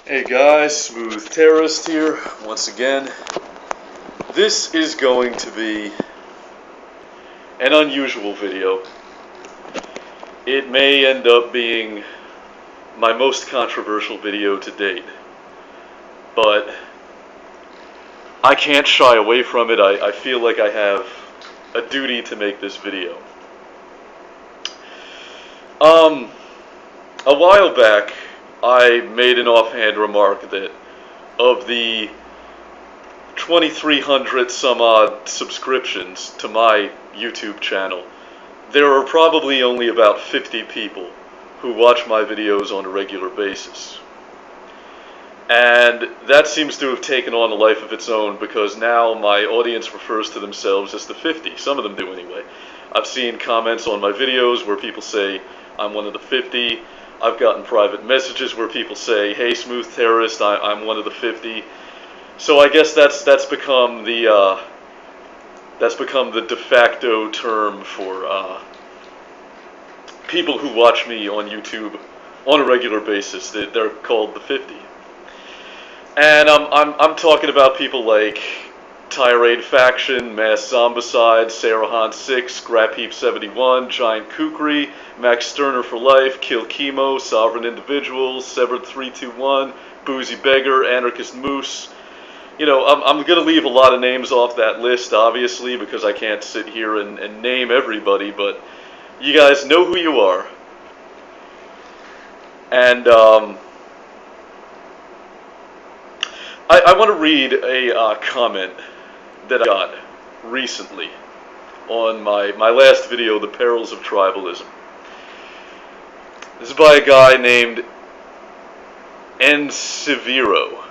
Hey guys, Smooth Terrorist here, once again. This is going to be an unusual video. It may end up being my most controversial video to date, but I can't shy away from it. I feel like I have a duty to make this video. A while back, I made an offhand remark that of the 2,300 some odd subscriptions to my YouTube channel, there are probably only about 50 people who watch my videos on a regular basis. And that seems to have taken on a life of its own, because now my audience refers to themselves as the 50. Some of them do anyway. I've seen comments on my videos where people say I'm one of the 50. I've gotten private messages where people say, "Hey, Smooth Terrorist, I'm one of the 50." So I guess that's become the de facto term for people who watch me on YouTube on a regular basis. They're called the 50. And I'm talking about people like Tirade Faction, Mass Zombicide, Sarahan6, Scrap Heap 71, Giant Kukri, Max Sterner for Life, Kill Chemo, Sovereign Individuals, Severed 321, Boozy Beggar, Anarchist Moose. You know, I'm going to leave a lot of names off that list, obviously, because I can't sit here and name everybody, but you guys know who you are. And I want to read a comment that I got recently on my last video, The Perils of Tribalism. This is by a guy named Ensevero,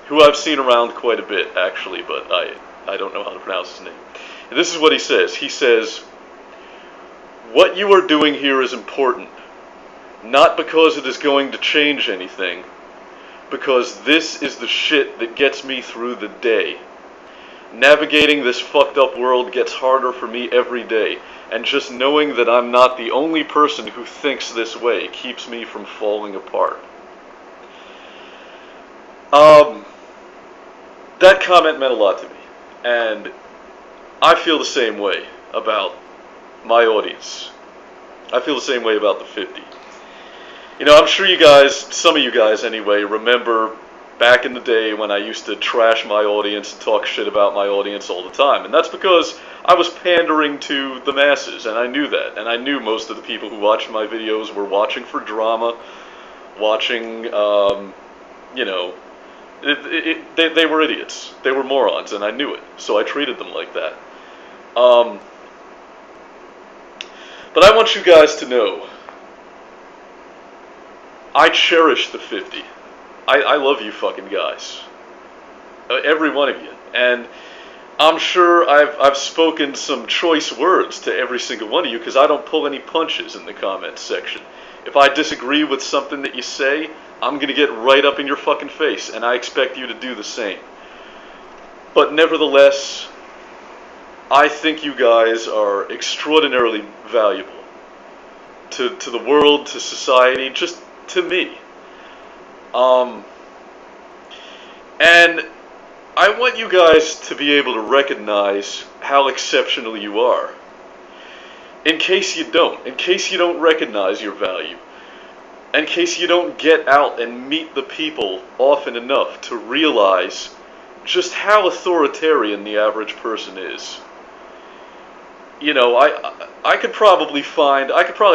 who I've seen around quite a bit, actually, but I don't know how to pronounce his name. And this is what he says. He says, "What you are doing here is important, not because it is going to change anything, because this is the shit that gets me through the day. Navigating this fucked up world gets harder for me every day, and just knowing that I'm not the only person who thinks this way keeps me from falling apart." That comment meant a lot to me, and I feel the same way about my audience. I feel the same way about the 50. You know, I'm sure you guys, some of you guys anyway, remember back in the day when I used to trash my audience and talk shit about my audience all the time. And that's because I was pandering to the masses, and I knew that. And I knew most of the people who watched my videos were watching for drama, watching, you know, they were idiots. They were morons, and I knew it. So I treated them like that. But I want you guys to know, I cherish the 50. I love you fucking guys. Every one of you. And I'm sure I've spoken some choice words to every single one of you, because I don't pull any punches in the comments section. If I disagree with something that you say, I'm going to get right up in your fucking face, and I expect you to do the same. But nevertheless, I think you guys are extraordinarily valuable to the world, to society, just to me. And I want you guys to be able to recognize how exceptional you are. In case you don't recognize your value, in case you don't get out and meet the people often enough to realize just how authoritarian the average person is. You know, I could probably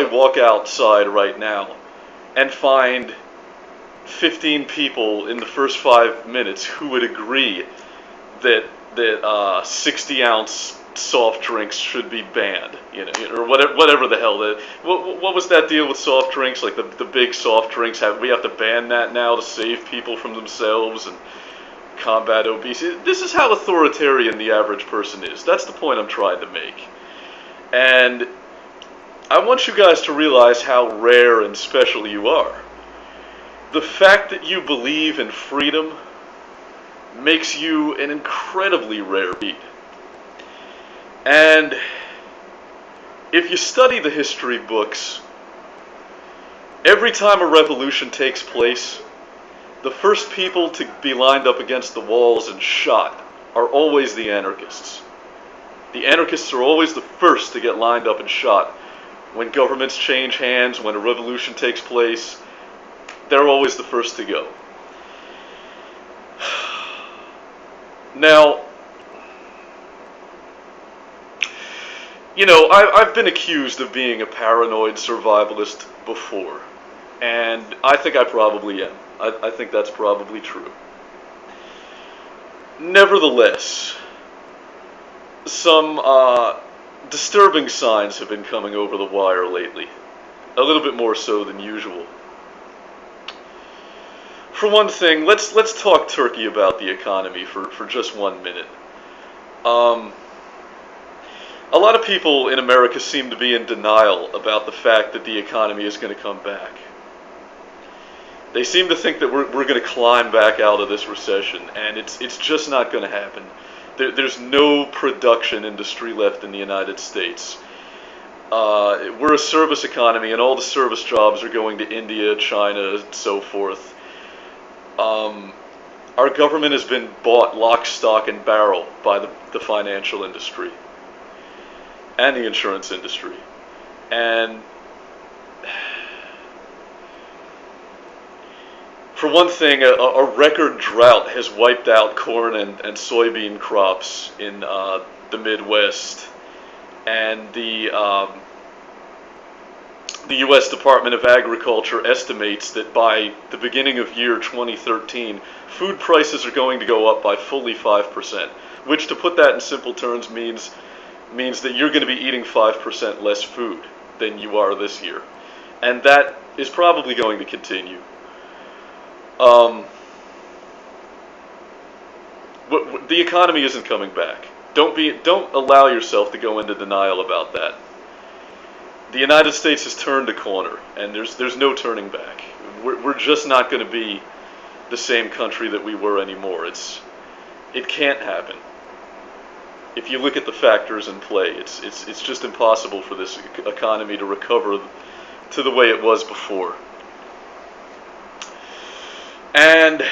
walk outside right now and find 15 people in the first 5 minutes who would agree that 60-ounce soft drinks should be banned, you know, or whatever the hell that. What was that deal with soft drinks? Like the big soft drinks, we have to ban that now to save people from themselves and combat obesity. This is how authoritarian the average person is. That's the point I'm trying to make. And I want you guys to realize how rare and special you are. The fact that you believe in freedom makes you an incredibly rare breed. And if you study the history books, every time a revolution takes place, the first people to be lined up against the walls and shot are always the anarchists. The anarchists are always the first to get lined up and shot. When governments change hands, when a revolution takes place, they're always the first to go. Now, you know, I've been accused of being a paranoid survivalist before, and I think I probably am. I think that's probably true. Nevertheless, some disturbing signs have been coming over the wire lately, a little bit more so than usual. For one thing, let's talk Turkey about the economy for just 1 minute. A lot of people in America seem to be in denial about the fact that the economy is going to come back. They seem to think that we're going to climb back out of this recession, and it's just not going to happen. There's no production industry left in the United States. We're a service economy, and all the service jobs are going to India, China, and so forth. Our government has been bought lock, stock, and barrel by the financial industry and the insurance industry. And for one thing, a record drought has wiped out corn and soybean crops in the Midwest, and the U.S. Department of Agriculture estimates that by the beginning of year 2013, food prices are going to go up by fully 5%, which, to put that in simple terms, means that you're going to be eating 5% less food than you are this year. And that is probably going to continue. The economy isn't coming back. Don't allow yourself to go into denial about that. The United States has turned a corner, and there's no turning back. We're just not going to be the same country that we were anymore. It can't happen. If you look at the factors in play, it's just impossible for this economy to recover to the way it was before. And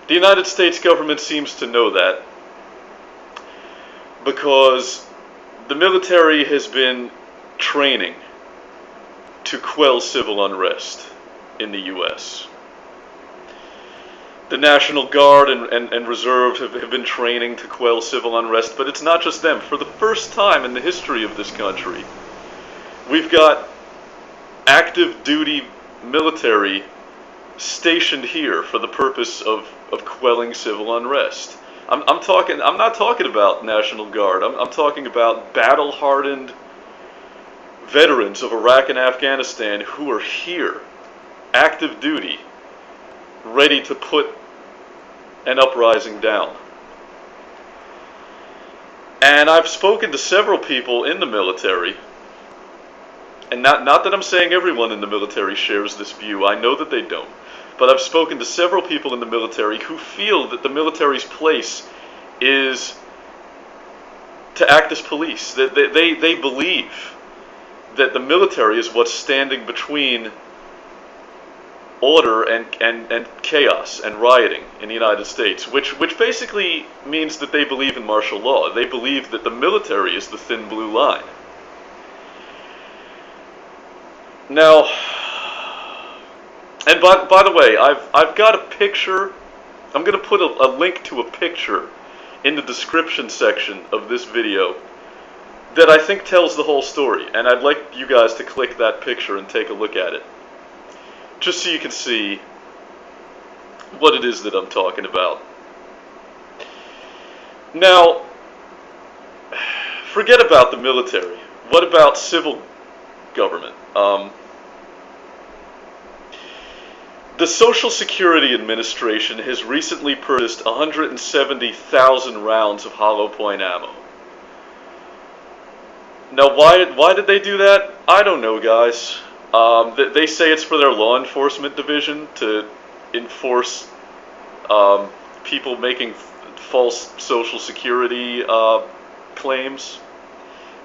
the United States government seems to know that, because the military has been training to quell civil unrest in the U.S. The National Guard and Reserve have been training to quell civil unrest, but it's not just them. For the first time in the history of this country, we've got active duty military stationed here for the purpose of quelling civil unrest. I'm not talking about National Guard. I'm talking about battle-hardened veterans of Iraq and Afghanistan who are here, active duty, ready to put an uprising down. And I've spoken to several people in the military, and not that I'm saying everyone in the military shares this view. I know that they don't. But I've spoken to several people in the military who feel that the military's place is to act as police. That they believe that the military is what's standing between order and chaos and rioting in the United States, which basically means that they believe in martial law. They believe that the military is the thin blue line. Now, and by the way, I've got a picture. I'm going to put a link to a picture in the description section of this video that I think tells the whole story, and I'd like you guys to click that picture and take a look at it, just so you can see what it is that I'm talking about. Now, forget about the military. What about civil government? The Social Security Administration has recently purchased 170,000 rounds of hollow point ammo. Now, why did they do that? I don't know, guys. They say it's for their law enforcement division to enforce people making false Social Security claims.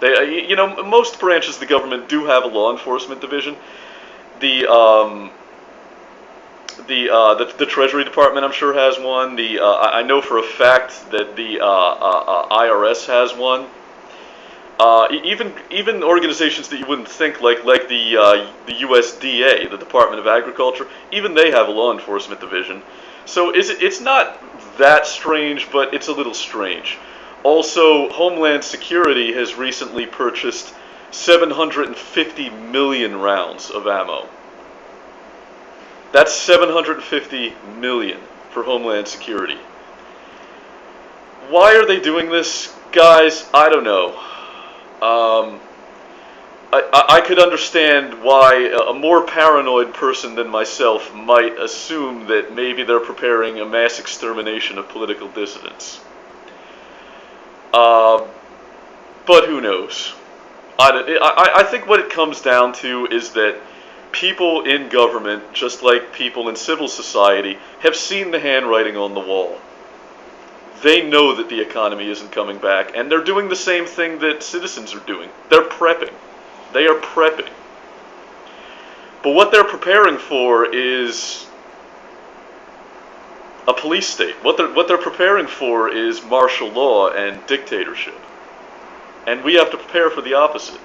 You know, most branches of the government do have a law enforcement division. The Treasury Department, I'm sure, has one. I know for a fact that the IRS has one. Even organizations that you wouldn't think, like the USDA, the Department of Agriculture, even they have a law enforcement division. So it's not that strange, but it's a little strange. Also, Homeland Security has recently purchased 750 million rounds of ammo. That's 750 million for Homeland Security. Why are they doing this? Guys, I don't know. I could understand why a more paranoid person than myself might assume that maybe they're preparing a mass extermination of political dissidents. But who knows? I think what it comes down to is that people in government, just like people in civil society, have seen the handwriting on the wall. They know that the economy isn't coming back, and they're doing the same thing that citizens are doing. They're prepping. They are prepping. But what they're preparing for is a police state. What they're preparing for is martial law and dictatorship. And we have to prepare for the opposite.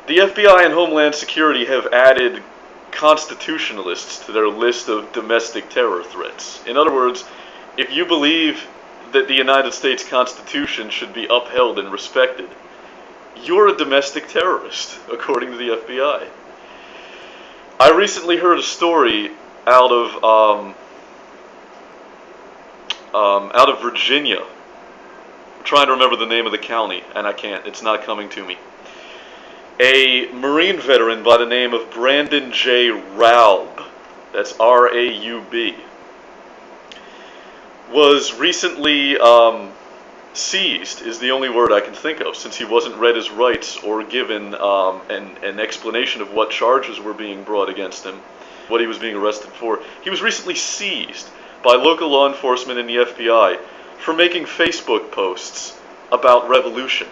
The FBI and Homeland Security have added constitutionalists to their list of domestic terror threats. In other words, if you believe that the United States Constitution should be upheld and respected, you're a domestic terrorist, according to the FBI. I recently heard a story out of Virginia. I'm trying to remember the name of the county, and I can't. It's not coming to me. A Marine veteran by the name of Brandon J. Raub, that's R-A-U-B, was recently seized, is the only word I can think of, since he wasn't read his rights or given an explanation of what charges were being brought against him, what he was being arrested for. He was recently seized by local law enforcement and the FBI for making Facebook posts about revolution,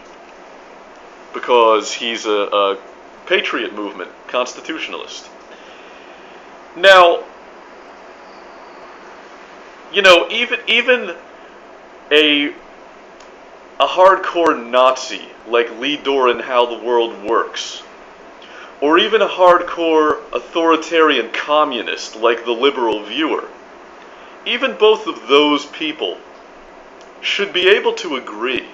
because he's a patriot movement constitutionalist. Now, you know, even a hardcore Nazi like Lee Doran, How the World Works, or even a hardcore authoritarian communist like the Liberal Viewer, even both of those people should be able to agree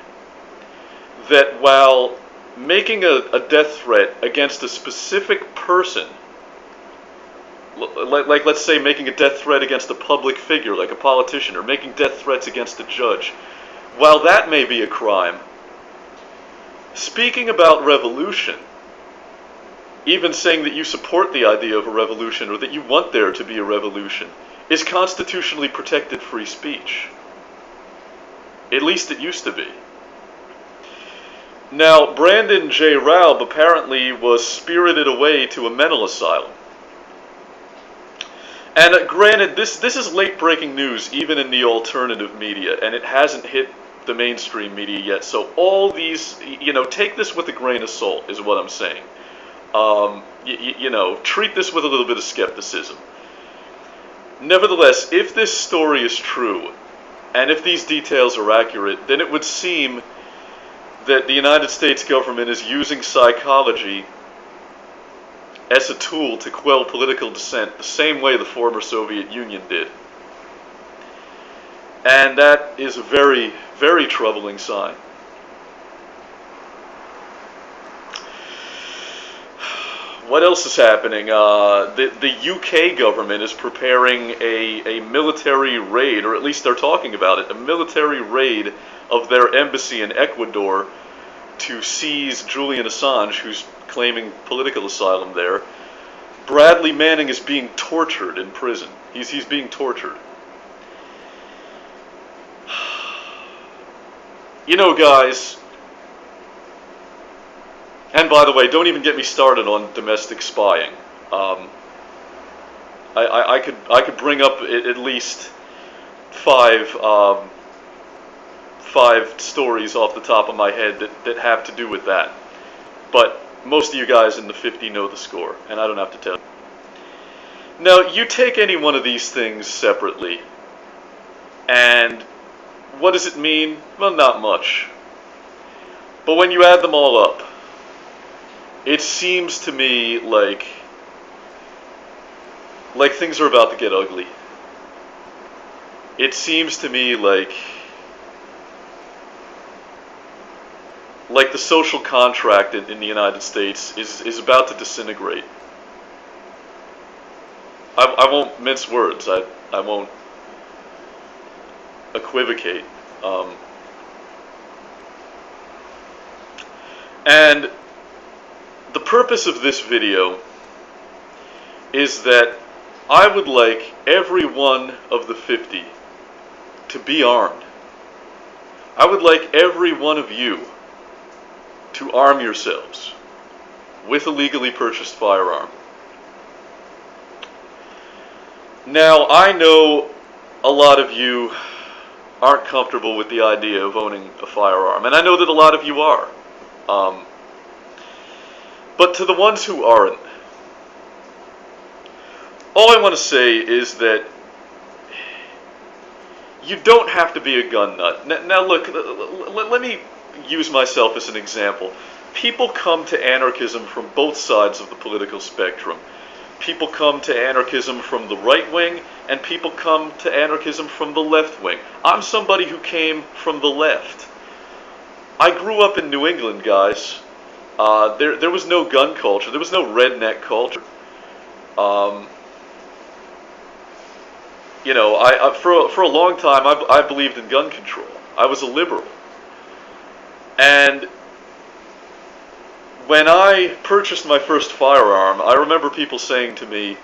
that while making a death threat against a specific person, like let's say making a death threat against a public figure like a politician, or making death threats against a judge, while that may be a crime, speaking about revolution, even saying that you support the idea of a revolution or that you want there to be a revolution, is constitutionally protected free speech. At least it used to be. Now, Brandon J. Raub apparently was spirited away to a mental asylum. And granted, this is late-breaking news, even in the alternative media, and it hasn't hit the mainstream media yet. So all these, you know, take this with a grain of salt, is what I'm saying. You know, treat this with a little bit of skepticism. Nevertheless, if this story is true, and if these details are accurate, then it would seem that the United States government is using psychology as a tool to quell political dissent, the same way the former Soviet Union did. And that is a very, very troubling sign. What else is happening? The UK government is preparing a military raid, or at least they're talking about it, a military raid of their embassy in Ecuador to seize Julian Assange, who's claiming political asylum there. Bradley Manning is being tortured in prison. He's being tortured. You know, guys, and by the way, don't even get me started on domestic spying. I could bring up at least five stories off the top of my head that have to do with that. But most of you guys in the 50 know the score, and I don't have to tell you. Now, you take any one of these things separately, and what does it mean? Well, not much. But when you add them all up, it seems to me like things are about to get ugly. It seems to me like the social contract in the United States is about to disintegrate. I won't mince words. I won't equivocate. And the purpose of this video is that I would like every one of the 50 to be armed. I would like every one of you to arm yourselves with a legally purchased firearm. Now, I know a lot of you aren't comfortable with the idea of owning a firearm, and I know that a lot of you are. But to the ones who aren't, all I want to say is that you don't have to be a gun nut. Now look, let me use myself as an example. People come to anarchism from both sides of the political spectrum. People come to anarchism from the right wing, and people come to anarchism from the left wing. I'm somebody who came from the left. I grew up in New England, guys. There was no gun culture. There was no redneck culture. You know, for a long time, I believed in gun control. I was a liberal. And when I purchased my first firearm, I remember people saying to me,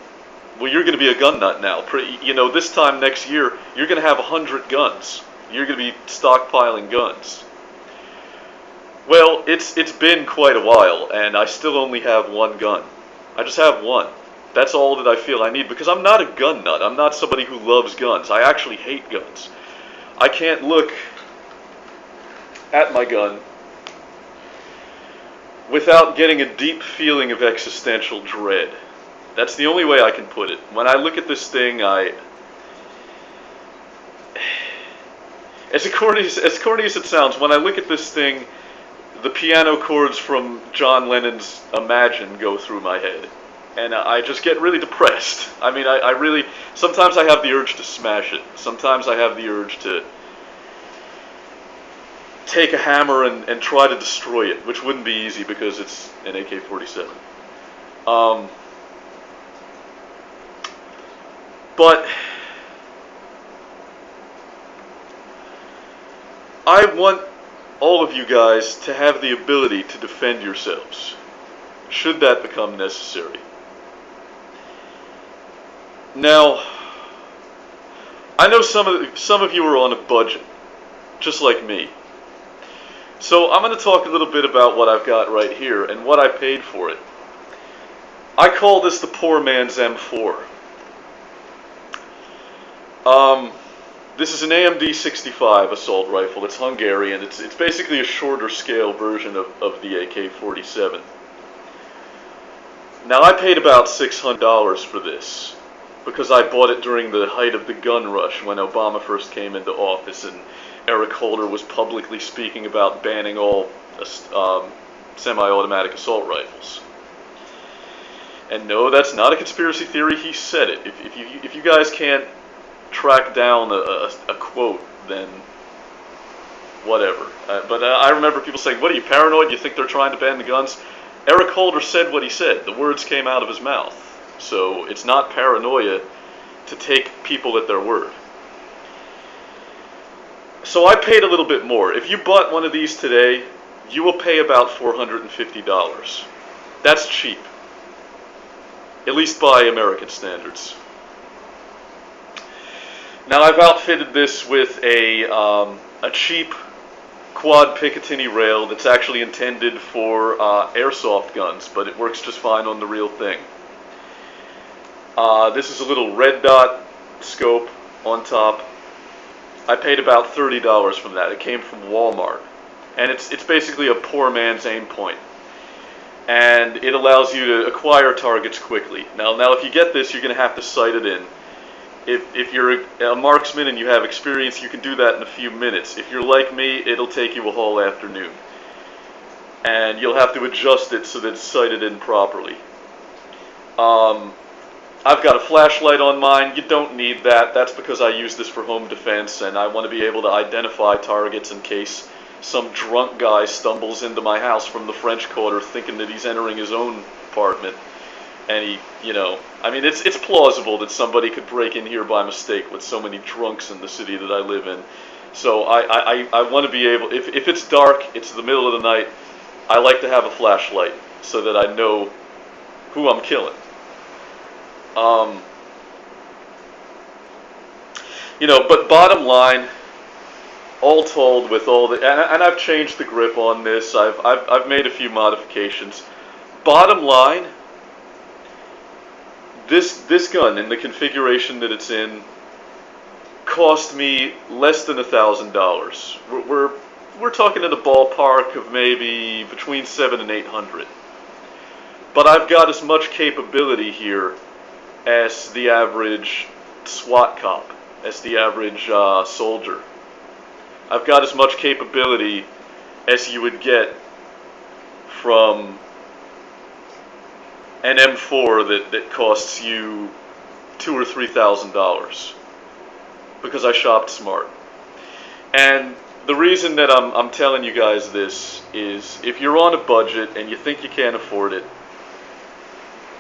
well, you're going to be a gun nut now. You know, this time next year, you're going to have 100 guns. You're going to be stockpiling guns. Well, it's been quite a while, and I still only have one gun. I just have one. That's all that I feel I need, because I'm not a gun nut. I'm not somebody who loves guns. I actually hate guns. I can't look at my gun without getting a deep feeling of existential dread. That's the only way I can put it. When I look at this thing, as corny as it sounds, when I look at this thing, the piano chords from John Lennon's Imagine go through my head. And I just get really depressed. I mean, I really, sometimes I have the urge to smash it. Sometimes I have the urge to take a hammer and try to destroy it, which wouldn't be easy because it's an AK-47. But I want all of you guys to have the ability to defend yourselves, should that become necessary. Now, I know some of you are on a budget, just like me. So I'm going to talk a little bit about what I've got right here and what I paid for it. I call this the poor man's M4. This is an AMD 65 assault rifle. It's Hungarian. It's basically a shorter scale version of the AK-47. Now, I paid about $600 for this because I bought it during the height of the gun rush when Obama first came into office and Eric Holder was publicly speaking about banning all semi-automatic assault rifles. And no, that's not a conspiracy theory. He said it. If you guys can't track down a quote, then whatever. But I remember people saying, what are you, paranoid? You think they're trying to ban the guns? Eric Holder said what he said. The words came out of his mouth. So it's not paranoia to take people at their word. So I paid a little bit more. If you bought one of these today, you will pay about $450. That's cheap. At least by American standards. Now, I've outfitted this with a cheap quad Picatinny rail that's actually intended for airsoft guns, but it works just fine on the real thing. This is a little red dot scope on top. I paid about $30 from that. It came from Walmart. And it's basically a poor man's aim point. and it allows you to acquire targets quickly. Now, if you get this, you're going to have to sight it in. If you're a marksman and you have experience, you can do that in a few minutes. If you're like me, it'll take you a whole afternoon. And you'll have to adjust it so that it's sighted in properly. I've got a flashlight on mine. You don't need that. That's because I use this for home defense, and I want to be able to identify targets in case some drunk guy stumbles into my house from the French Quarter thinking that he's entering his own apartment. And he, I mean, it's plausible that somebody could break in here by mistake with so many drunks in the city that I live in. So I want to be able, if it's dark, it's the middle of the night, I like to have a flashlight so that I know who I'm killing. But bottom line, all told, with all the, and I've changed the grip on this, I've made a few modifications. Bottom line, this gun in the configuration that it's in cost me less than $1,000. We're talking in the ballpark of maybe between $700 and $800. But I've got as much capability here as the average SWAT cop, as the average soldier. I've got as much capability as you would get from an M4 that costs you $2,000 or $3,000, because I shopped smart. And the reason that I'm telling you guys this is, if you're on a budget and you think you can't afford it,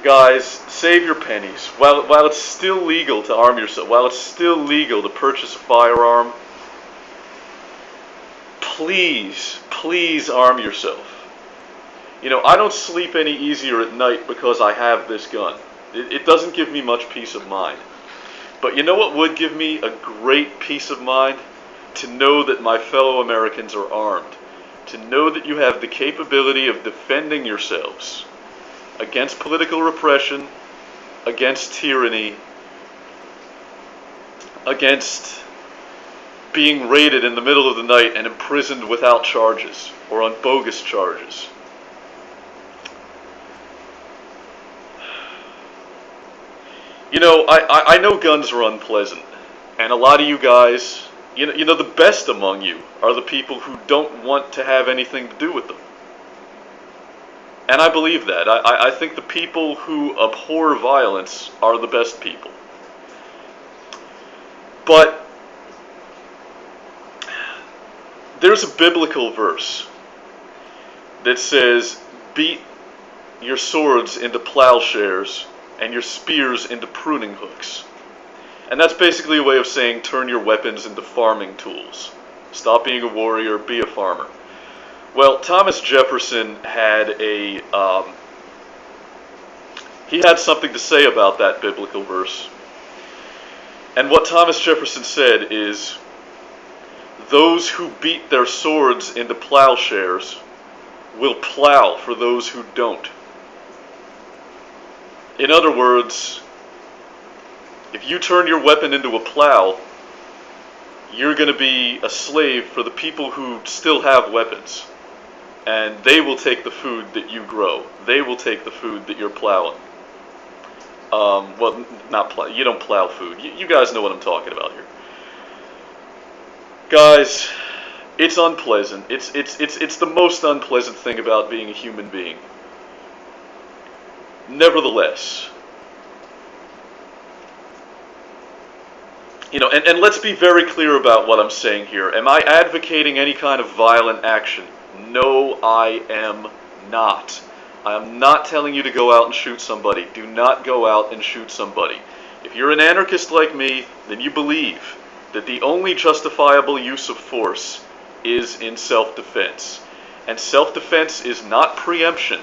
guys, save your pennies. While it's still legal to arm yourself, while it's still legal to purchase a firearm, please arm yourself. I don't sleep any easier at night because I have this gun. It doesn't give me much peace of mind. But you know what would give me a great peace of mind? To know that my fellow Americans are armed. To know that you have the capability of defending yourselves against political repression, against tyranny, against being raided in the middle of the night and imprisoned without charges or on bogus charges. I know guns are unpleasant, and a lot of you guys, the best among you are the people who don't want to have anything to do with them. And I believe that. I think the people who abhor violence are the best people. But there's a biblical verse that says, beat your swords into plowshares and your spears into pruning hooks. And that's basically a way of saying turn your weapons into farming tools. Stop being a warrior, be a farmer. Well, Thomas Jefferson had he had something to say about that biblical verse. And what Thomas Jefferson said is, those who beat their swords into plowshares will plow for those who don't. In other words, if you turn your weapon into a plow, you're going to be a slave for the people who still have weapons. And they will take the food that you grow. They will take the food that you're plowing. Well, not plow. You don't plow food. You guys know what I'm talking about here. Guys, it's unpleasant. It's the most unpleasant thing about being a human being. Nevertheless, and let's be very clear about what I'm saying here. Am I advocating any kind of violent action? No, I am not. I am not telling you to go out and shoot somebody. Do not go out and shoot somebody. If you're an anarchist like me, then you believe that the only justifiable use of force is in self-defense. And self-defense is not preemption.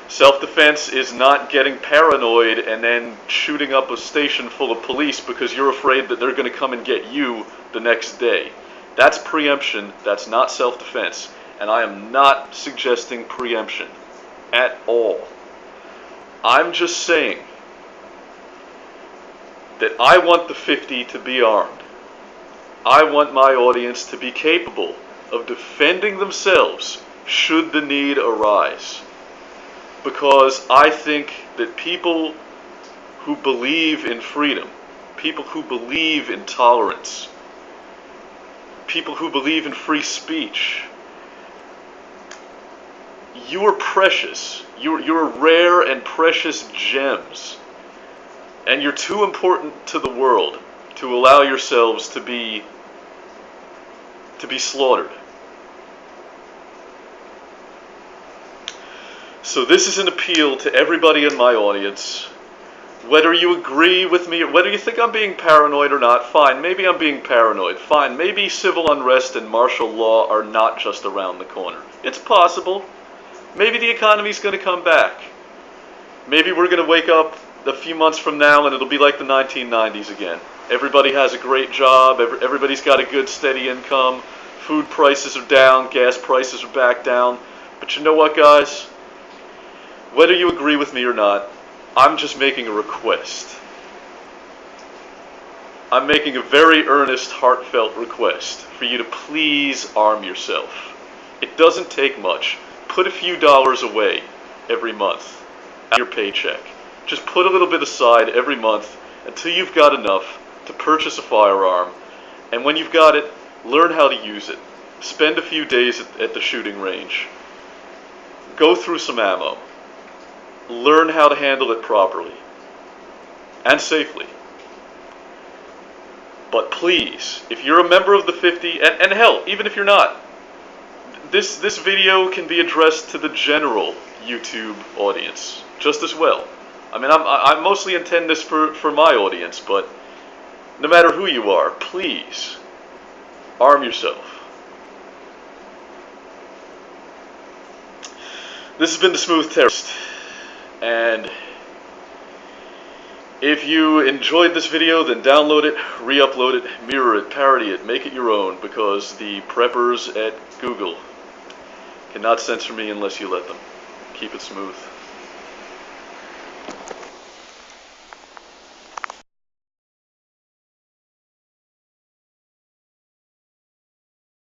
Self-defense is not getting paranoid and then shooting up a station full of police because you're afraid that they're going to come and get you the next day. That's preemption. That's not self-defense. And I am not suggesting preemption at all. I'm just saying that I want the 50 to be armed. I want my audience to be capable of defending themselves should the need arise. because I think that people who believe in freedom, people who believe in tolerance, people who believe in free speech, you are precious. You're rare and precious gems. And you're too important to the world to allow yourselves to be slaughtered. So this is an appeal to everybody in my audience. Whether you agree with me, or whether you think I'm being paranoid or not, fine. Maybe I'm being paranoid. Fine. Maybe civil unrest and martial law are not just around the corner. It's possible. Maybe the economy's going to come back. Maybe we're going to wake up a few months from now and it'll be like the 1990s again. Everybody has a great job. Everybody's got a good, steady income. Food prices are down. Gas prices are back down. But you know what, guys? Whether you agree with me or not, I'm just making a request. I'm making a very earnest, heartfelt request for you to please arm yourself. It doesn't take much. Put a few dollars away every month out of your paycheck. Just put a little bit aside every month until you've got enough to purchase a firearm. And when you've got it, learn how to use it. Spend a few days at the shooting range. Go through some ammo. Learn how to handle it properly and safely. But please, if you're a member of the 50, and hell, even if you're not, this video can be addressed to the general YouTube audience just as well. I mean, I mostly intend this for my audience, but no matter who you are, please arm yourself. This has been the Smooth Terrorist. And if you enjoyed this video, then download it, re-upload it, mirror it, parody it, make it your own, because the preppers at Google cannot censor me unless you let them. Keep it smooth.